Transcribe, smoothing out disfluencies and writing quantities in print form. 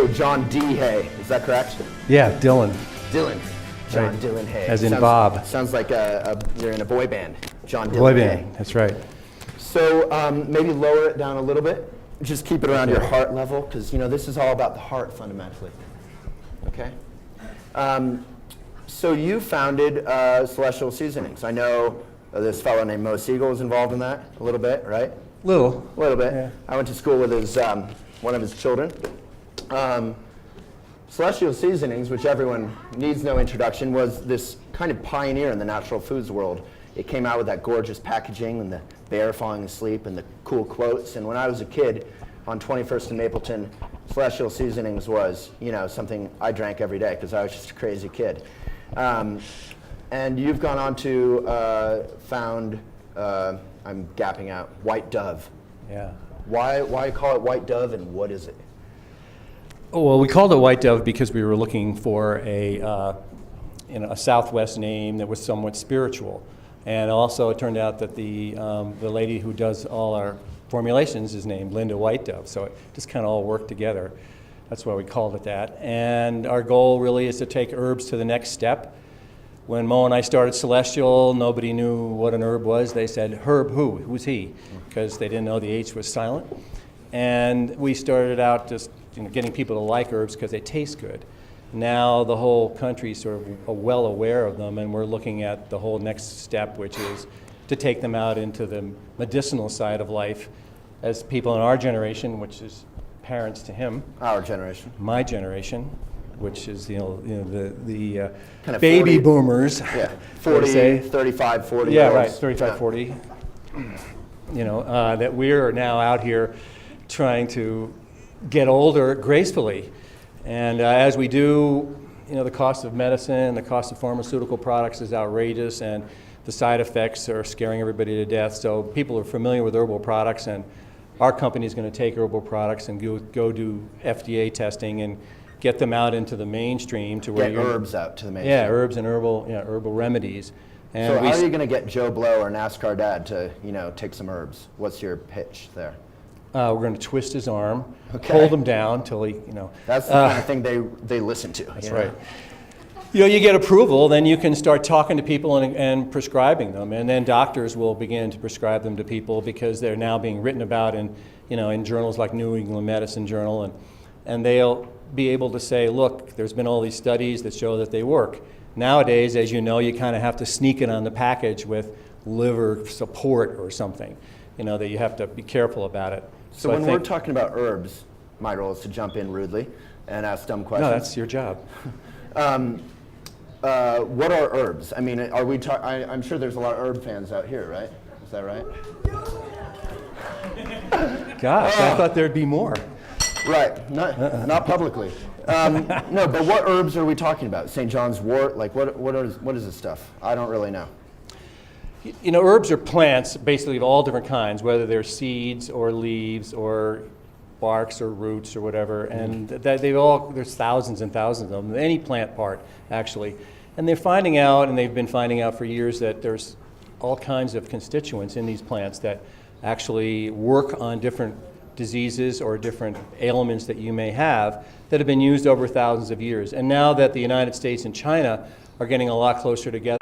So John D. Hay, is that correct? Yeah, Dylan. Dylan. John Right. Dylan Hay. As in Bob. Sounds like you're in a boy band. John Dylan Boy Hay. band, that's right. So maybe lower it down a little bit. Just keep it around your heart level, because this is all about the heart fundamentally. Okay. So you founded Celestial Seasonings. I know this fellow named Mo Siegel is involved in that a little bit, right? A little bit. Yeah. I went to school with one of his children. Celestial Seasonings, which everyone needs no introduction, was this kind of pioneer in the natural foods world. It came out with that gorgeous packaging and the bear falling asleep and the cool quotes. And when I was a kid on 21st and Mapleton, Celestial Seasonings was, something I drank every day because I was just a crazy kid. And you've gone on to found, I'm gapping out, WhiteDove. Yeah. Why call it WhiteDove, and what is it? Well, we called it WhiteDove because we were looking for a Southwest name that was somewhat spiritual. And also it turned out that the lady who does all our formulations is named Linda WhiteDove, so it just kind of all worked together. That's why we called it that. And our goal really is to take herbs to the next step. When Mo and I started Celestial, nobody knew what an herb was. They said, herb who? Who's he? Because they didn't know the H was silent. And we started out just getting people to like herbs because they taste good. Now the whole country is sort of well aware of them, and we're looking at the whole next step, which is to take them out into the medicinal side of life as people in our generation, which is parents to him. Our generation. My generation, which is the kind of baby 40, boomers. Yeah, 40, 35, 40. Yeah, years. right, 35, 40. That we're now out here trying to get older gracefully. And as we do, the cost of medicine, the cost of pharmaceutical products is outrageous, and the side effects are scaring everybody to death. So people are familiar with herbal products, and our company is going to take herbal products and go do FDA testing and get them out into the mainstream to where get herbs out to the mainstream. Yeah, herbs and herbal remedies. And so how are you going to get Joe Blow or NASCAR Dad to take some herbs? What's your pitch there? We're going to twist his arm, Okay. hold him down till he, That's the kind of thing they listen to. That's right. You get approval, then you can start talking to people and prescribing them, and then doctors will begin to prescribe them to people because they're now being written about in journals like New England Medicine Journal, and they'll be able to say, look, there's been all these studies that show that they work. Nowadays, as you know, you kind of have to sneak it on the package with liver support or something, that you have to be careful about it. So when we're talking about herbs, my role is to jump in rudely and ask dumb questions. No, that's your job. What are herbs? I mean, are we? I'm sure there's a lot of herb fans out here, right? Is that right? Gosh, I thought there'd be more. Right, not publicly. No, but what herbs are we talking about? St. John's wort? Like, what is this stuff? I don't really know. Herbs are plants, basically of all different kinds, whether they're seeds or leaves or barks or roots or whatever, and there's thousands and thousands of them, any plant part, actually. And they're finding out, and they've been finding out for years, that there's all kinds of constituents in these plants that actually work on different diseases or different ailments that you may have that have been used over thousands of years. And now that the United States and China are getting a lot closer together,